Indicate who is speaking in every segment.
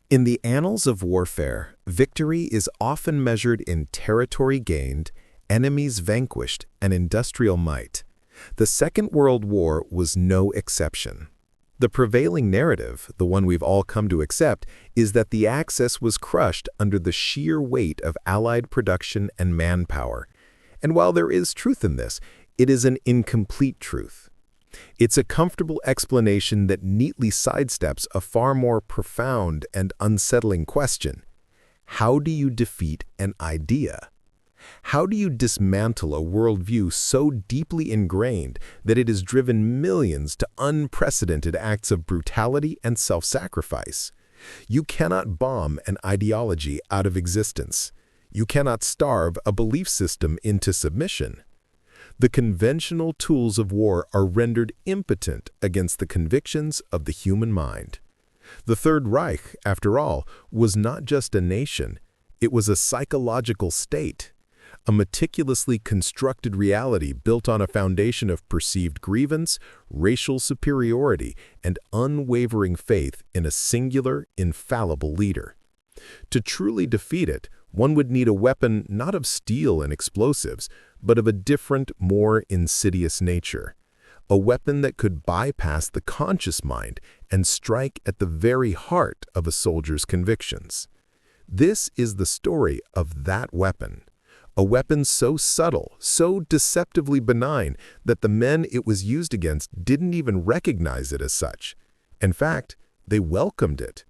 Speaker 1: In the annals of warfare, victory is often measured in territory gained, enemies vanquished, and industrial might. The Second World War was no exception. The prevailing narrative, the one we've all come to accept, is that the Axis was crushed under the sheer weight of Allied production and manpower. And while there is truth in this, it is an incomplete truth. It's a comfortable explanation that neatly sidesteps a far more profound and unsettling question. How do you defeat an idea? How do you dismantle a worldview so deeply ingrained that it has driven millions to unprecedented acts of brutality and self-sacrifice? You cannot bomb an ideology out of existence. You cannot starve a belief system into submission. The conventional tools of war are rendered impotent against the convictions of the human mind. The Third Reich, after all, was not just a nation. It was a psychological state, a meticulously constructed reality built on a foundation of perceived grievance, racial superiority, and unwavering faith in a singular, infallible leader. To truly defeat it, one would need a weapon not of steel and explosives, but of a different, more insidious nature. A weapon that could bypass the conscious mind and strike at the very heart of a soldier's convictions. This is the story of that weapon. A weapon so subtle, so deceptively benign, that the men it was used against didn't even recognize it as such. In fact, they welcomed it.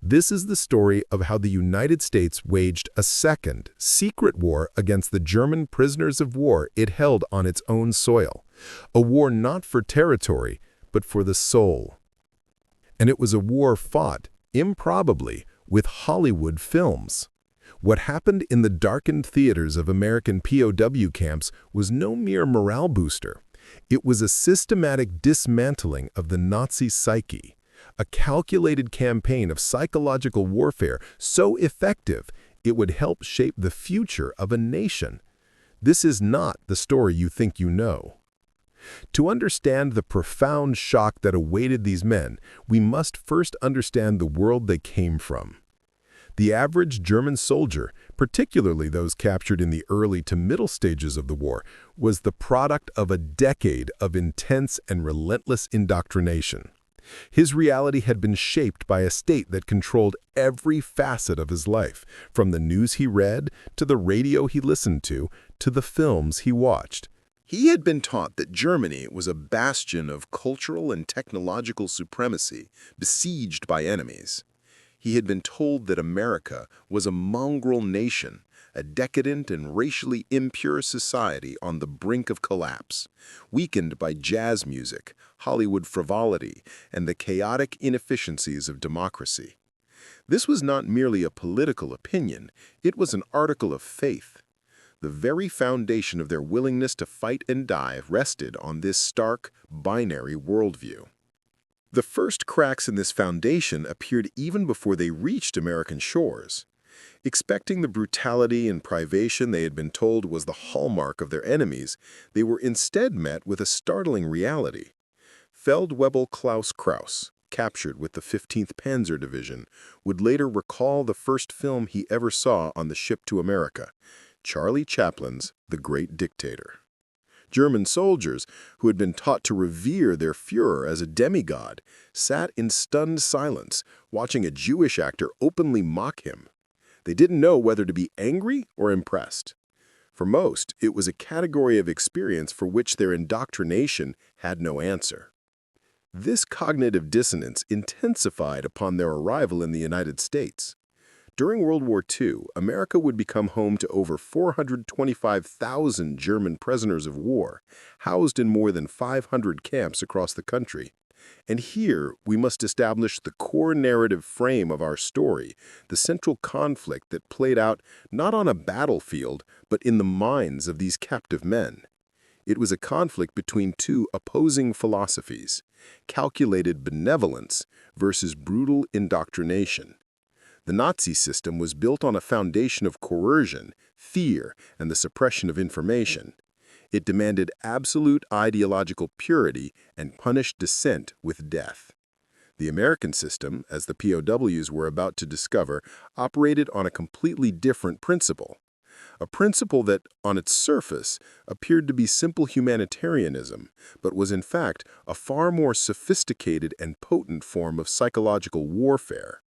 Speaker 1: This is the story of how the United States waged a second, secret war against the German prisoners of war it held on its own soil. A war not for territory, but for the soul. And it was a war fought, improbably, with Hollywood films. What happened in the darkened theaters of American POW camps was no mere morale booster. It was a systematic dismantling of the Nazi psyche. A calculated campaign of psychological warfare so effective it would help shape the future of a nation. This is not the story you think you know. To understand the profound shock that awaited these men, we must first understand the world they came from. The average German soldier, particularly those captured in the early to middle stages of the war, was the product of a decade of intense and relentless indoctrination. His reality had been shaped by a state that controlled every facet of his life, from the news he read, to the radio he listened to the films he watched. He had been taught that Germany was a bastion of cultural and technological supremacy, besieged by enemies. He had been told that America was a mongrel nation, a decadent and racially impure society on the brink of collapse, weakened by jazz music, Hollywood frivolity, and the chaotic inefficiencies of democracy. This was not merely a political opinion, it was an article of faith. The very foundation of their willingness to fight and die rested on this stark, binary worldview. The first cracks in this foundation appeared even before they reached American shores. Expecting the brutality and privation they had been told was the hallmark of their enemies, they were instead met with a startling reality. Feldwebel Klaus Krauss, captured with the 15th Panzer Division, would later recall the first film he ever saw on the ship to America, Charlie Chaplin's The Great Dictator. German soldiers, who had been taught to revere their Führer as a demigod, sat in stunned silence, watching a Jewish actor openly mock him. They didn't know whether to be angry or impressed. For most, it was a category of experience for which their indoctrination had no answer. This cognitive dissonance intensified upon their arrival in the United States. During World War II, America would become home to over 425,000 German prisoners of war, housed in more than 500 camps across the country. And here, we must establish the core narrative frame of our story, the central conflict that played out not on a battlefield, but in the minds of these captive men. It was a conflict between two opposing philosophies, calculated benevolence versus brutal indoctrination. The Nazi system was built on a foundation of coercion, fear, and the suppression of information. It demanded absolute ideological purity and punished dissent with death. The American system, as the POWs were about to discover, operated on a completely different principle. A principle that, on its surface, appeared to be simple humanitarianism, but was in fact a far more sophisticated and potent form of psychological warfare.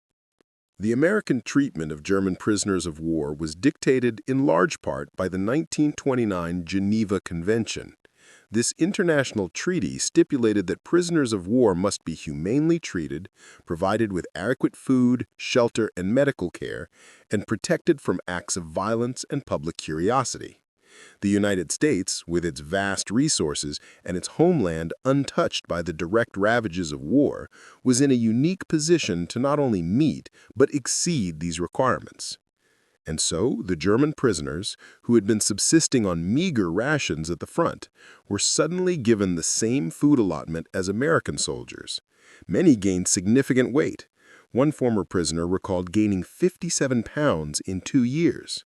Speaker 1: The American treatment of German prisoners of war was dictated in large part by the 1929 Geneva Convention. This international treaty stipulated that prisoners of war must be humanely treated, provided with adequate food, shelter, and medical care, and protected from acts of violence and public curiosity. The United States, with its vast resources and its homeland untouched by the direct ravages of war, was in a unique position to not only meet but exceed these requirements. And so, the German prisoners, who had been subsisting on meager rations at the front, were suddenly given the same food allotment as American soldiers. Many gained significant weight. One former prisoner recalled gaining 57 pounds in 2 years.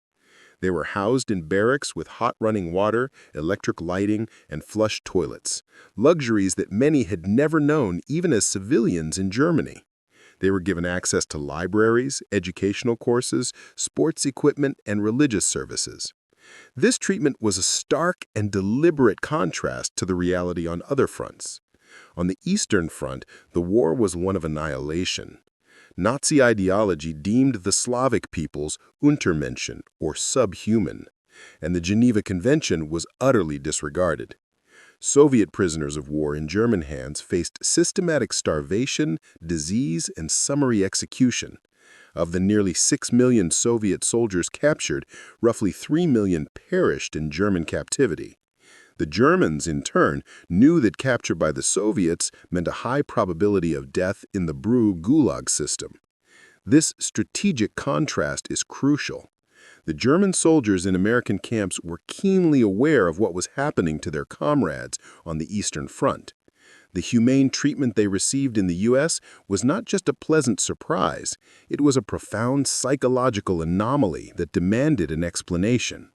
Speaker 1: They were housed in barracks with hot running water, electric lighting, and flush toilets, luxuries that many had never known even as civilians in Germany. They were given access to libraries, educational courses, sports equipment, and religious services. This treatment was a stark and deliberate contrast to the reality on other fronts. On the Eastern Front, the war was one of annihilation. Nazi ideology deemed the Slavic peoples Untermenschen, or subhuman, and the Geneva Convention was utterly disregarded. Soviet prisoners of war in German hands faced systematic starvation, disease, and summary execution. Of the nearly 6 million Soviet soldiers captured, roughly 3 million perished in German captivity. The Germans, in turn, knew that capture by the Soviets meant a high probability of death in the Gulag system. This strategic contrast is crucial. The German soldiers in American camps were keenly aware of what was happening to their comrades on the Eastern Front. The humane treatment they received in the U.S. was not just a pleasant surprise, it was a profound psychological anomaly that demanded an explanation.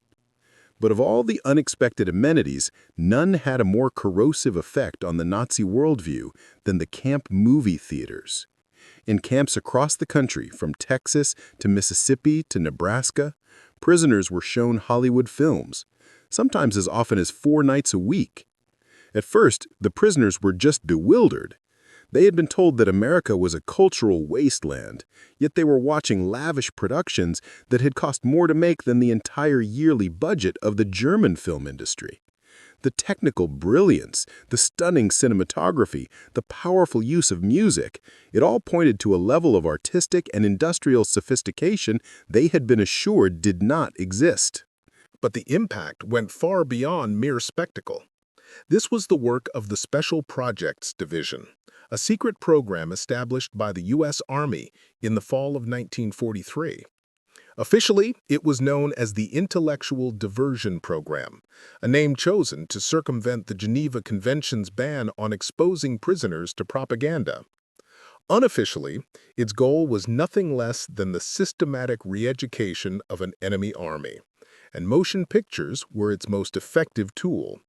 Speaker 1: But of all the unexpected amenities, none had a more corrosive effect on the Nazi worldview than the camp movie theaters. In camps across the country, from Texas to Mississippi to Nebraska, prisoners were shown Hollywood films, sometimes as often as 4 nights a week. At first, the prisoners were just bewildered. They had been told that America was a cultural wasteland, yet they were watching lavish productions that had cost more to make than the entire yearly budget of the German film industry. The technical brilliance, the stunning cinematography, the powerful use of music, it all pointed to a level of artistic and industrial sophistication they had been assured did not exist.
Speaker 2: But the impact went far beyond mere spectacle. This was the work of the Special Projects Division, a secret program established by the U.S. Army in the fall of 1943. Officially, it was known as the Intellectual Diversion Program, a name chosen to circumvent the Geneva Convention's ban on exposing prisoners to propaganda. Unofficially, its goal was nothing less than the systematic re-education of an enemy army, and motion pictures were its most effective tool.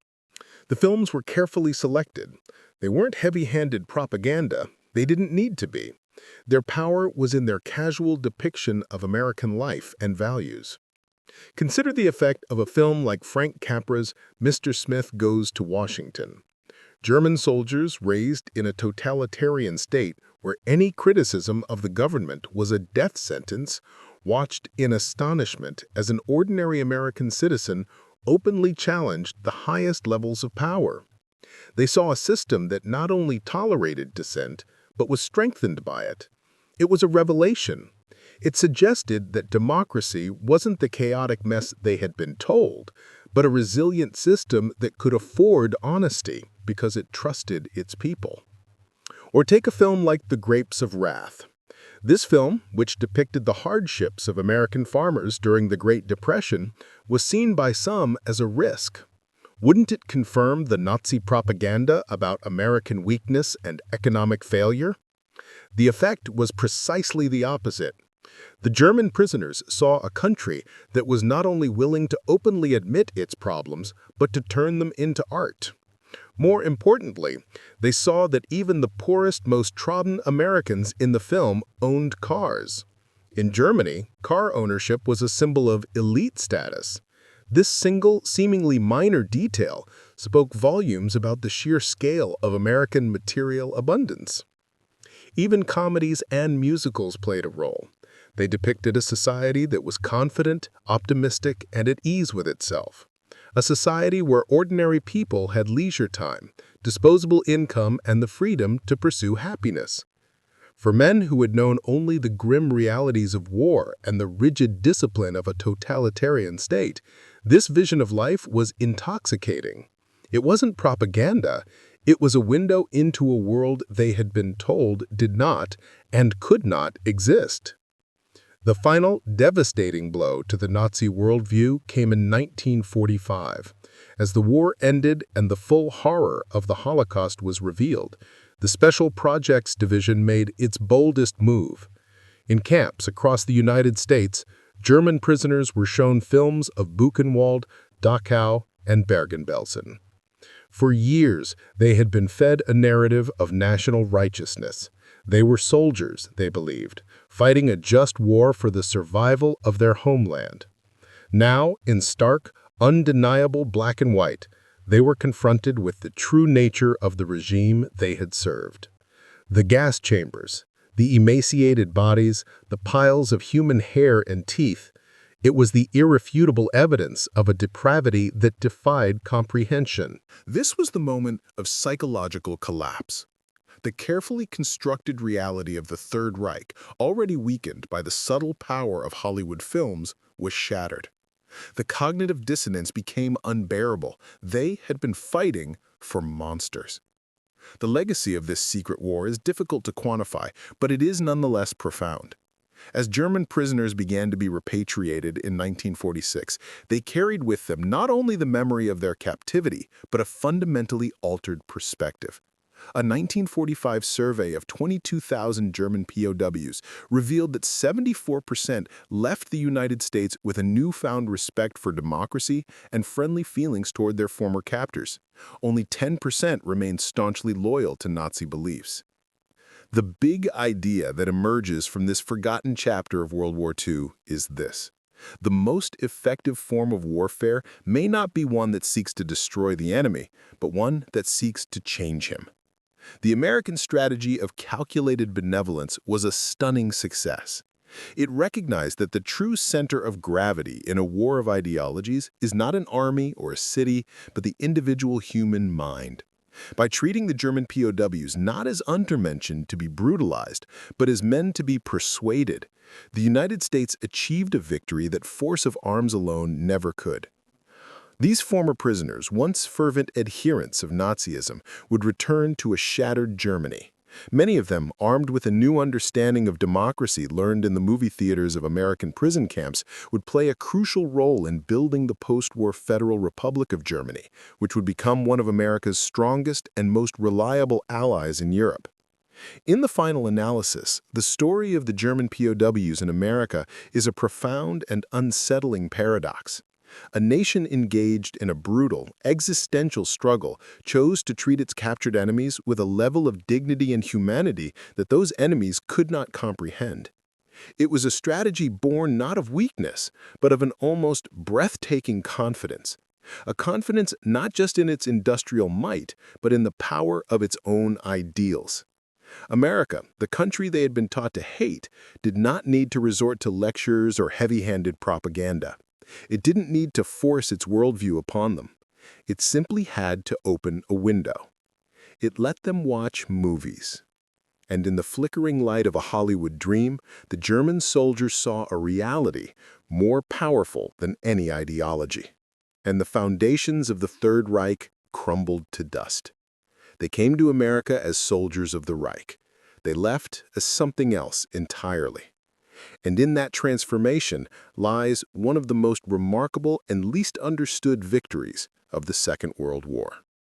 Speaker 2: The films were carefully selected. They weren't heavy-handed propaganda. They didn't need to be. Their power was in their casual depiction of American life and values. Consider the effect of a film like Frank Capra's Mr. Smith Goes to Washington. German soldiers raised in a totalitarian state where any criticism of the government was a death sentence watched in astonishment as an ordinary American citizen openly challenged the highest levels of power. They saw a system that not only tolerated dissent, but was strengthened by it. It was a revelation. It suggested that democracy wasn't the chaotic mess they had been told, but a resilient system that could afford honesty because it trusted its people. Or take a film like The Grapes of Wrath. This film, which depicted the hardships of American farmers during the Great Depression, was seen by some as a risk. Wouldn't it confirm the Nazi propaganda about American weakness and economic failure? The effect was precisely the opposite. The German prisoners saw a country that was not only willing to openly admit its problems, but to turn them into art. More importantly, they saw that even the poorest, most trodden Americans in the film owned cars. In Germany, car ownership was a symbol of elite status. This single, seemingly minor detail spoke volumes about the sheer scale of American material abundance. Even comedies and musicals played a role. They depicted a society that was confident, optimistic, and at ease with itself. A society where ordinary people had leisure time, disposable income, and the freedom to pursue happiness. For men who had known only the grim realities of war and the rigid discipline of a totalitarian state, this vision of life was intoxicating. It wasn't propaganda, it was a window into a world they had been told did not and could not exist. The final, devastating blow to the Nazi worldview came in 1945. As the war ended and the full horror of the Holocaust was revealed, the Special Projects Division made its boldest move. In camps across the United States, German prisoners were shown films of Buchenwald, Dachau, and Bergen-Belsen. For years, they had been fed a narrative of national righteousness. They were soldiers, they believed, fighting a just war for the survival of their homeland. Now, in stark, undeniable black and white, they were confronted with the true nature of the regime they had served. The gas chambers, the emaciated bodies, the piles of human hair and teeth, it was the irrefutable evidence of a depravity that defied comprehension.
Speaker 1: This was the moment of psychological collapse. The carefully constructed reality of the Third Reich, already weakened by the subtle power of Hollywood films, was shattered. The cognitive dissonance became unbearable. They had been fighting for monsters. The legacy of this secret war is difficult to quantify, but it is nonetheless profound. As German prisoners began to be repatriated in 1946, they carried with them not only the memory of their captivity, but a fundamentally altered perspective. A 1945 survey of 22,000 German POWs revealed that 74% left the United States with a newfound respect for democracy and friendly feelings toward their former captors. Only 10% remained staunchly loyal to Nazi beliefs. The big idea that emerges from this forgotten chapter of World War II is this. The most effective form of warfare may not be one that seeks to destroy the enemy, but one that seeks to change him. The American strategy of calculated benevolence was a stunning success. It recognized that the true center of gravity in a war of ideologies is not an army or a city, but the individual human mind. By treating the German POWs not as undermentioned to be brutalized, but as men to be persuaded, the United States achieved a victory that force of arms alone never could. These former prisoners, once fervent adherents of Nazism, would return to a shattered Germany. Many of them, armed with a new understanding of democracy learned in the movie theaters of American prison camps, would play a crucial role in building the post-war Federal Republic of Germany, which would become one of America's strongest and most reliable allies in Europe. In the final analysis, the story of the German POWs in America is a profound and unsettling paradox. A nation engaged in a brutal, existential struggle chose to treat its captured enemies with a level of dignity and humanity that those enemies could not comprehend. It was a strategy born not of weakness, but of an almost breathtaking confidence. A confidence not just in its industrial might, but in the power of its own ideals. America, the country they had been taught to hate, did not need to resort to lectures or heavy-handed propaganda. It didn't need to force its worldview upon them. It simply had to open a window. It let them watch movies. And in the flickering light of a Hollywood dream, the German soldiers saw a reality more powerful than any ideology. And the foundations of the Third Reich crumbled to dust. They came to America as soldiers of the Reich. They left as something else entirely. And in that transformation lies one of the most remarkable and least understood victories of the Second World War.